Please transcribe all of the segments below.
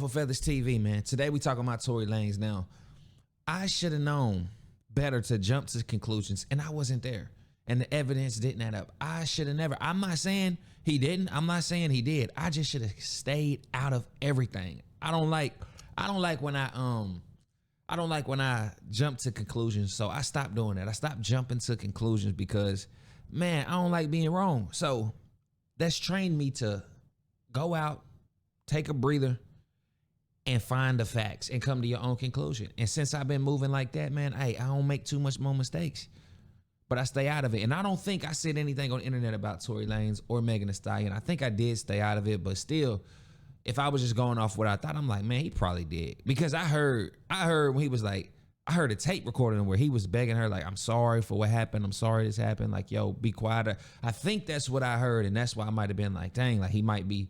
Ruffle Feathers TV, man. Today we talking about Tory Lanez. Now, I should have known better to jump to conclusions, and I wasn't there. And the evidence didn't add up. I should have never. I'm not saying he didn't. I'm not saying he did. I just should have stayed out of everything. I don't like when I jump to conclusions. So I stopped doing that. I stopped jumping to conclusions because, man, I don't like being wrong. So that's trained me to go out, take a breather, and find the facts and come to your own conclusion. And since I've been moving like that, man, I don't make too much more mistakes. But I stay out of it. And I don't think I said anything on the internet about Tory Lanez or Megan Thee Stallion. I think I did stay out of it, but still, if I was just going off what I thought, I'm like, man, he probably did. Because I heard when he was like, I heard a tape recording where he was begging her, like, I'm sorry for what happened. I'm sorry this happened. Like, yo, be quiet. I think that's what I heard, and that's why I might have been like, dang, like he might be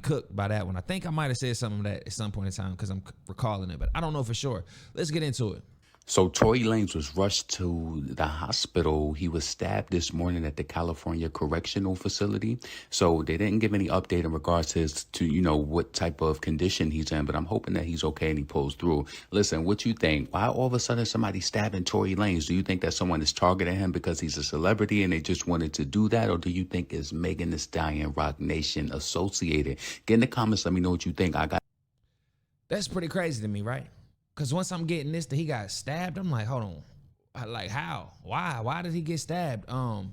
cooked by that one. I think I might have said something that at some point in time because I'm recalling it, but I don't know for sure. Let's get into it. So Tory Lanez was rushed to the hospital. He was stabbed this morning at the California Correctional Facility. So they didn't give any update in regards to what type of condition he's in, but I'm hoping that he's okay and he pulls through. Listen, what you think? Why all of a sudden somebody stabbing Tory Lanez? Do you think that someone is targeting him because he's a celebrity and they just wanted to do that? Or do you think it's Megan Thee Stallion, Roc Nation associated? Get in the comments. Let me know what you think. That's pretty crazy to me, right? Because once I'm getting this that he got stabbed, I'm like, hold on. Like, how? Why? Why did he get stabbed? And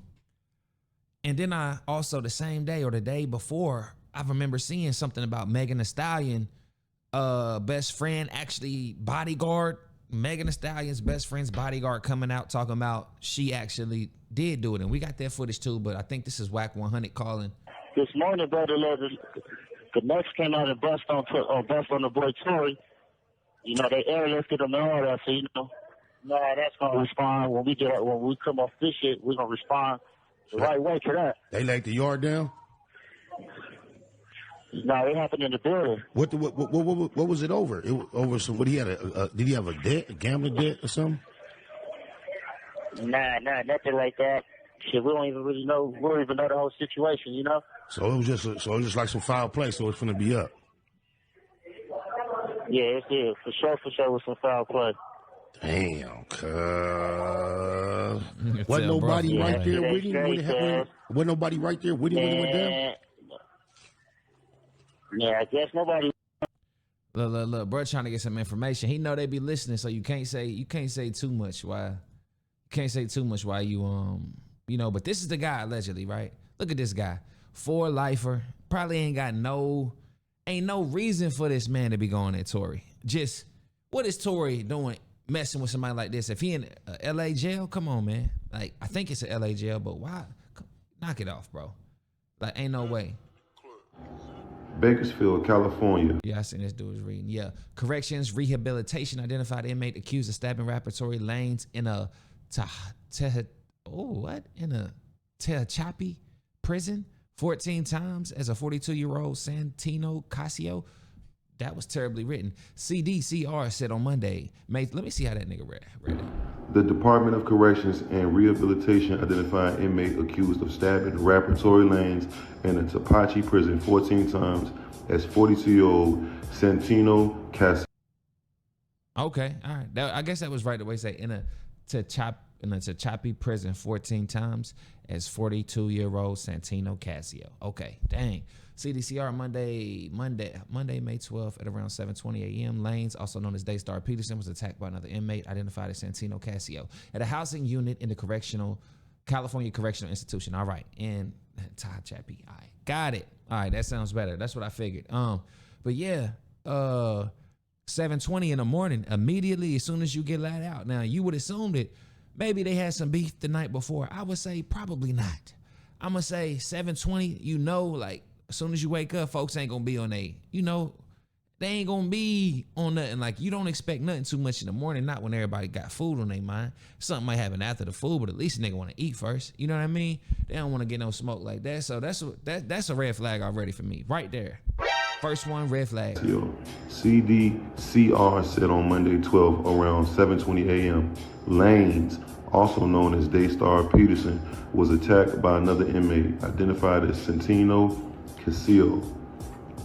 then I also, the same day or the day before, I remember seeing something about Megan Thee Stallion, best friend, actually bodyguard, Megan Thee Stallion's best friend's bodyguard coming out talking about she actually did do it. And we got that footage too, but I think this is Whack 100 calling. This morning, brother, the next came out and bust on the boy Tory. You know, they airlifted him and all that, so that's gonna respond when we come off this shit. We're gonna respond the right way to that. They laid the yard down. No, it happened in the building. What was it over? It was over some. What he had did he have a debt, a gambling debt or something? Nah, nothing like that. Shit, we don't even really know. We don't even know the whole situation, you know. So it was just like some foul play. So it's gonna be up. Yeah, it's for sure with some foul play. Damn, wasn't nobody right there with him when it happened? Wasn't nobody right there with him when it went down? Yeah, I guess nobody. Look, bro, trying to get some information. He know they be listening, so you can't say too much. Why? You can't say too much. Why But this is the guy allegedly, right? Look at this guy, 4 lifer. Probably ain't no reason for this man to be going at Tory. Just, what is Tory doing messing with somebody like this? If he in a LA jail, come on, man. Like, I think it's a LA jail, but why? Knock it off, bro. Like, ain't no way. Bakersfield, California. Yeah, I seen this dude was reading. Yeah. Corrections Rehabilitation identified inmate accused of stabbing rapper Tory Lanez in a Tehachapi prison 14 times as a 42-year-old Santino Casio. That was terribly written. CDCR said on Monday. Let me see how that nigga read it. The Department of Corrections and Rehabilitation identified inmate accused of stabbing rapper Tory Lanez in a Tehachapi prison 14 times as 42-year-old Santino Casio. Okay, all right. I guess that was right the way to say in a Tehachapi prison 14 times as 42-year-old Santino Casio. Okay, dang. CDCR Monday, May 12th at around 7:20 a.m. Lanez, also known as Daystar Peterson, was attacked by another inmate identified as Santino Casio at a housing unit in the California Correctional Institution. All right, in Tehachapi. All right, got it. All right, that sounds better. That's what I figured. But yeah, 7:20 in the morning, immediately as soon as you get let out. Now, you would assume that maybe they had some beef the night before. I would say probably not. I'm going to say 7:20, like, as soon as you wake up, folks ain't going to be on they ain't going to be on nothing. Like, you don't expect nothing too much in the morning, not when everybody got food on their mind. Something might happen after the food, but at least a nigga want to eat first. You know what I mean? They don't want to get no smoke like that. So that's a red flag already for me. Right there. First one, red flag. CDCR said on Monday 12th around 7:20 a.m. Lanez, also known as Daystar Peterson, was attacked by another inmate identified as Santino Casio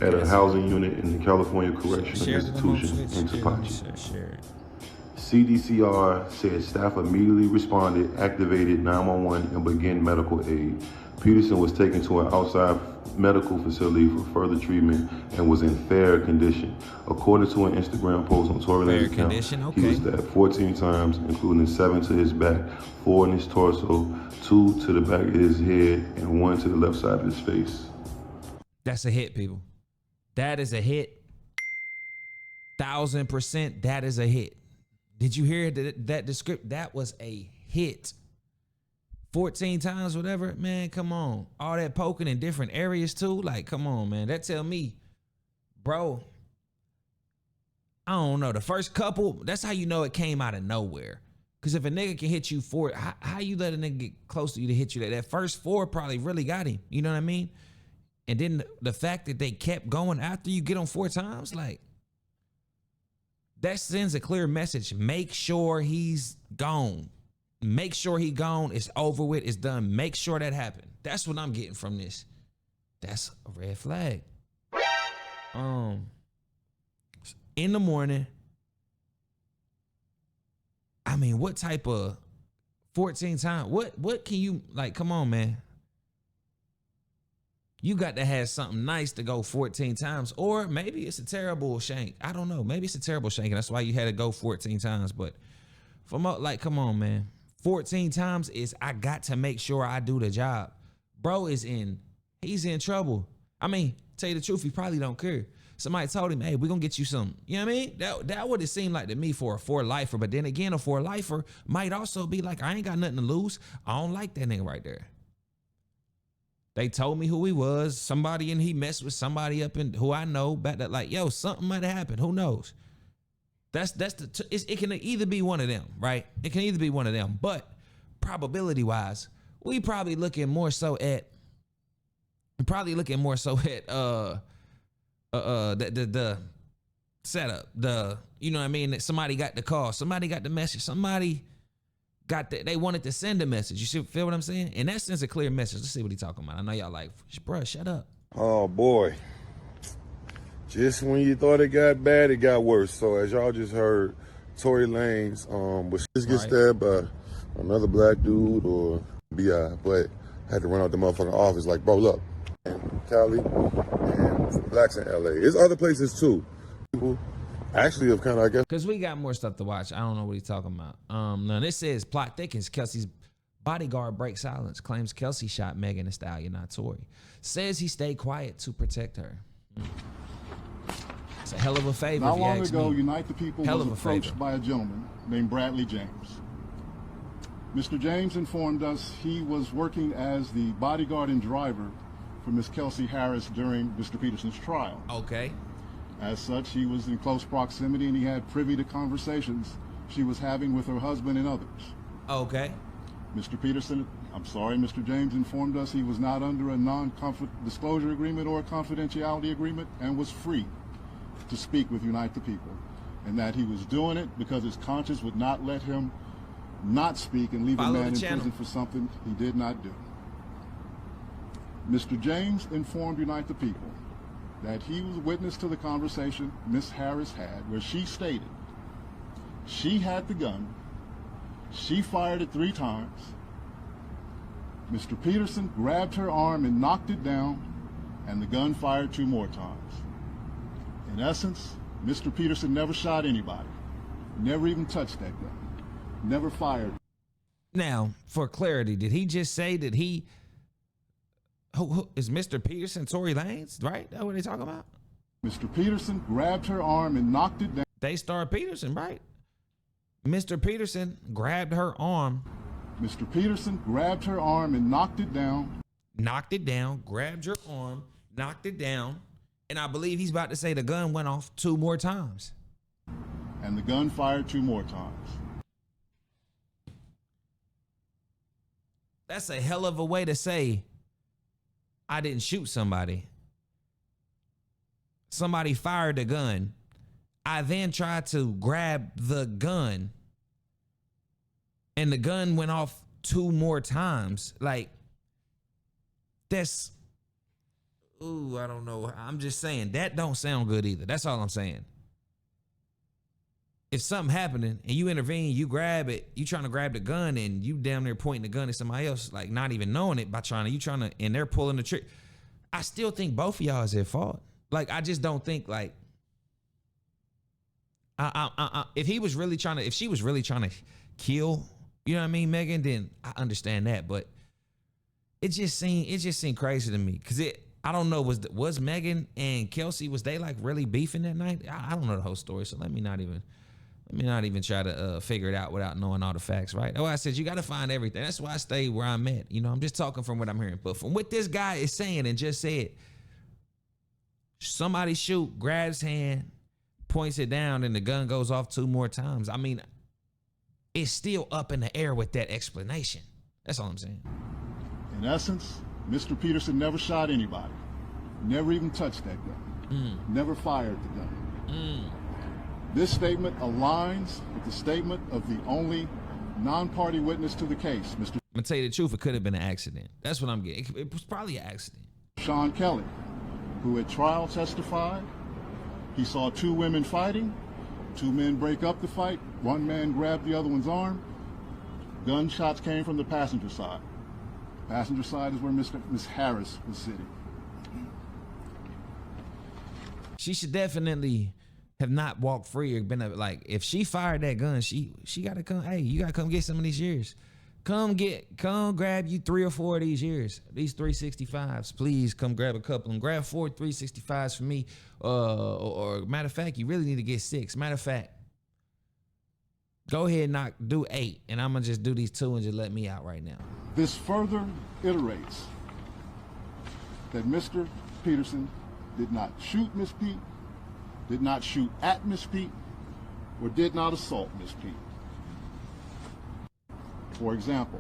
at a housing unit in the California Correctional Share the remote Institution switch. in Tapache. Share it. CDCR said staff immediately responded, activated 911, and began medical aid. Peterson was taken to an outside medical facility for further treatment and was in fair condition. According to an Instagram post on Tory Lanez account, Okay. he was stabbed 14 times, including 7 to his back, 4 in his torso, 2 to the back of his head, and 1 to the left side of his face. That's a hit, people. That is a hit. 1000%. That is a hit. Did you hear that description? That was a hit. 14 times, whatever. Man, come on. All that poking in different areas too. Like, come on, man. That tell me, bro, I don't know. The first couple, that's how you know it came out of nowhere. Because if a nigga can hit you how you let a nigga get close to you to hit you? That first 4 probably really got him. You know what I mean? And then the fact that they kept going after you get him 4 times, like, that sends a clear message. Make sure he's gone. Make sure he gone. It's over with. It's done. Make sure that happened. That's what I'm getting from this. That's a red flag. In the morning, I mean, what type of 14 times? What can you, like, come on, man. You got to have something nice to go 14 times. Or maybe it's a terrible shank. I don't know. Maybe it's a terrible shank, and that's why you had to go 14 times. But from like, come on, man. 14 times is I got to make sure I do the job. Bro he's in trouble. I mean, tell you the truth, he probably don't care. Somebody told him, hey, we're going to get you some. You know what I mean? That would have seemed like to me for a 4-lifer. But then again, a 4-lifer might also be like, I ain't got nothing to lose. I don't like that nigga right there. They told me who he was. Somebody, and he messed with somebody up in who I know. Back that, like, yo, something might have happened. Who knows? It can either be one of them, right? It can either be one of them. But probability wise, we probably looking more so at the setup. You know what I mean? That somebody got the call, somebody got the message, somebody got that. They wanted to send a message. You feel what I'm saying? And that sends a clear message. Let's see what he's talking about. I know y'all like, bro, shut up. Oh boy. Just when you thought it got bad, it got worse. So as y'all just heard, Tory Lanez was just get stabbed by another black dude or BI, but had to run out the motherfucking office like, bro, look, and Cali and blacks in LA. There's other places too. People actually have kind of, I guess. Because we got more stuff to watch. I don't know what he's talking about. Now this says plot thickens. Kelsey's bodyguard breaks silence. Claims Kelsey shot Megan Thee Stallion, not Tory. Says he stayed quiet to protect her. It's a hell of a favor. Not long ago, Unite the People was approached by a gentleman named Bradley James. Mr. James informed us he was working as the bodyguard and driver for Miss Kelsey Harris during Mr. Peterson's trial. Okay. As such, he was in close proximity and he had privy to conversations she was having with her husband and others. Okay. Mr. James informed us he was not under a non-disclosure agreement or a confidentiality agreement and was free to speak with Unite the People, and that he was doing it because his conscience would not let him not speak and leave a man in prison for something he did not do. Mr. James informed Unite the People that he was witness to the conversation Miss Harris had, where she stated she had the gun, she fired it 3 times, Mr. Peterson grabbed her arm and knocked it down, and the gun fired 2 more times. In essence, Mr. Peterson never shot anybody, never even touched that gun, never fired. Now, for clarity, did he just say that who is Mr. Peterson, Tory Lanez, right? That's what they talking about? Mr. Peterson grabbed her arm and knocked it down. Daystar Peterson, right? Mr. Peterson grabbed her arm. Mr. Peterson grabbed her arm and knocked it down. Knocked it down, grabbed her arm, knocked it down. And I believe he's about to say the gun went off 2 more times. And the gun fired 2 more times. That's a hell of a way to say, I didn't shoot somebody. Somebody fired the gun. I then tried to grab the gun. And the gun went off 2 more times. Like, that's... ooh, I don't know. I'm just saying that don't sound good either. That's all I'm saying. If something happening and you intervene, you grab it, you trying to grab the gun and you damn near pointing the gun at somebody else, like not even knowing it by and they're pulling the trick. I still think both of y'all is at fault. Like, I just don't think like, if she was really trying to kill, you know what I mean, Megan, then I understand that. But it just seemed crazy to me. Cause I don't know, was Megan and Kelsey, was they like really beefing that night? I don't know the whole story. So let me not even try to figure it out without knowing all the facts, right? Oh, I said you got to find everything. That's why I stay where I'm at. You know, I'm just talking from what I'm hearing. But from what this guy is saying and just said, somebody shoot, grabs hand, points it down, and the gun goes off 2 more times. I mean, it's still up in the air with that explanation. That's all I'm saying. In essence, Mr. Peterson never shot anybody, never even touched that gun, never fired the gun. This statement aligns with the statement of the only non-party witness to the case, Mr. I'm gonna tell you the truth, it could have been an accident. That's what I'm getting. It was probably an accident. Sean Kelly, who at trial testified he saw 2 women fighting, 2 men break up the fight, 1 man grabbed the other one's arm. Gunshots came from the passenger side. Passenger side is where Miss Harris was sitting. She should definitely have not walked free or been like, if she fired that gun, she gotta come. Hey, you gotta come get some of these years. Come grab you 3 or 4 of these years. These 365s, please come grab a couple and grab 4 365s for me. Or matter of fact, you really need to get 6. Matter of fact, go ahead and do 8, and I'm gonna just do these 2 and just let me out right now. This further iterates that Mr. Peterson did not shoot Miss Pete, did not shoot at Miss Pete, or did not assault Miss Pete. For example,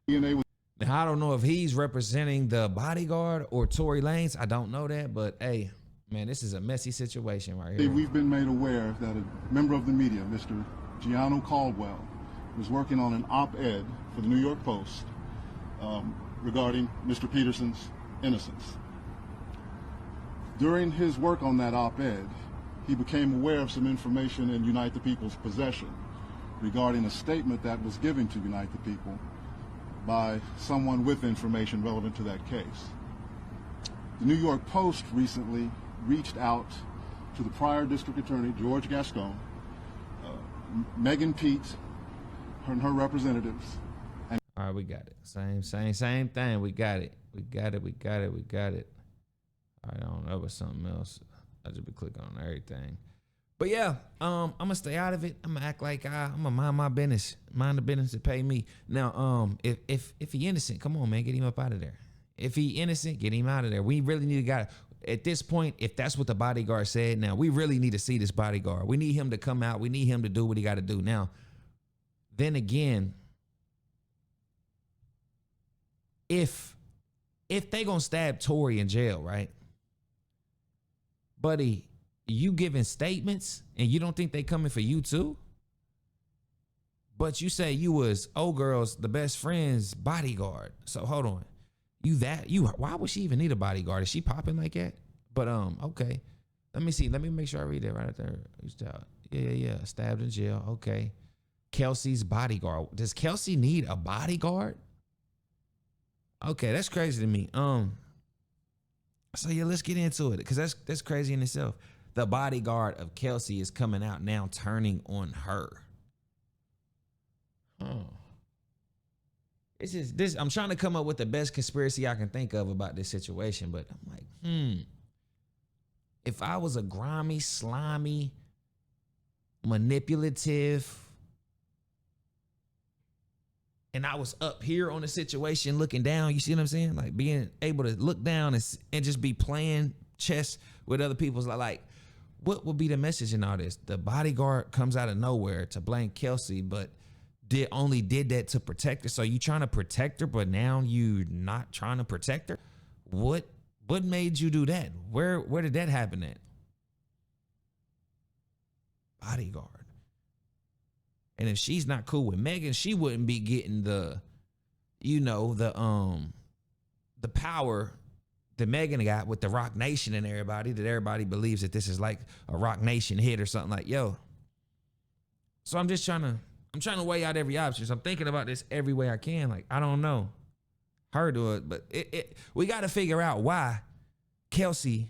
DNA was... Now, I don't know if he's representing the bodyguard or Tory Lanez. I don't know that, but hey, man, this is a messy situation right here. We've been made aware that a member of the media, Mr. Gianno Caldwell, was working on an op-ed for the New York Post regarding Mr. Peterson's innocence. During his work on that op-ed, he became aware of some information in Unite the People's possession regarding a statement that was given to Unite the People by someone with information relevant to that case. The New York Post recently reached out to the prior district attorney, George Gascon, Megan Pete, and her representatives. And all right, we got it. Same thing. We got it. All right, I don't know, but something else. I just be clicking on everything. But yeah, I'm gonna stay out of it. I'm gonna act like I'm gonna mind my business, mind the business that pay me. Now, if he innocent, come on, man, get him up out of there. If he innocent, get him out of there. We really need a guy. At this point, if that's what the bodyguard said, now we really need to see this bodyguard. We need him to come out. We need him to do what he got to do. Now, then again, if they gonna stab Tory in jail, right, buddy? You giving statements and you don't think they coming for you too? But you say you was old girl's the best friend's bodyguard. So hold on. Why would she even need a bodyguard? Is she popping like that? But okay. Let me see. Let me make sure I read that right there. Yeah. Stabbed in jail. Okay. Kelsey's bodyguard. Does Kelsey need a bodyguard? Okay, that's crazy to me. So yeah, let's get into it because that's crazy in itself. The bodyguard of Kelsey is coming out now, turning on her. I'm trying to come up with the best conspiracy I can think of about this situation, but I'm like, if I was a grimy, slimy, manipulative, and I was up here on the situation looking down, you see what I'm saying? Like being able to look down and just be playing chess with other people's like, what would be the message in all this? The bodyguard comes out of nowhere to blame Kelsey, but only did that to protect her. So you trying to protect her, but now you not trying to protect her? What made you do that? Where did that happen at? Bodyguard. And if she's not cool with Megan, she wouldn't be getting the power that Megan got with the Rock Nation and everybody, that everybody believes that this is like a Rock Nation hit or something like, yo. So I'm trying to weigh out every option. So I'm thinking about this every way I can. Like, I don't know. Her do it, but we got to figure out why Kelsey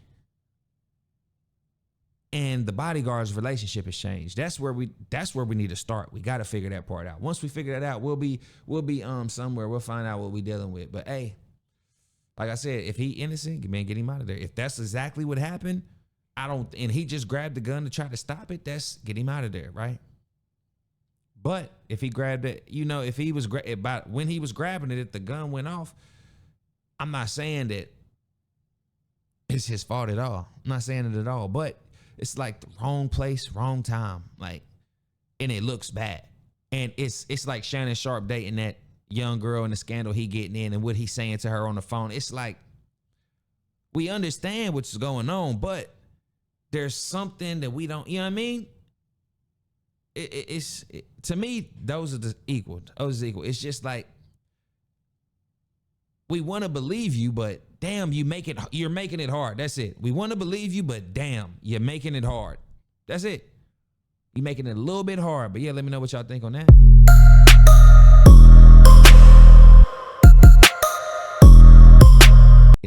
and the bodyguard's relationship has changed. That's where we need to start. We got to figure that part out. Once we figure that out, we'll be somewhere. We'll find out what we dealing with. But hey, like I said, if he innocent, man, get him out of there. If that's exactly what happened, and he just grabbed the gun to try to stop it, get him out of there, right? But if he grabbed it, if he was when he was grabbing it, if the gun went off, I'm not saying that it's his fault at all. I'm not saying it at all, but it's like the wrong place, wrong time, like, and it looks bad. And it's like Shannon Sharp dating that young girl and the scandal he getting in and what he's saying to her on the phone. It's like, we understand what's going on, but there's something that we don't, you know what I mean? To me, those are equal. It's just like, we want to believe you, but damn, you're making it hard. That's it. We want to believe you, but damn, you're making it hard. That's it. You're making it a little bit hard. But yeah, let me know what y'all think on that.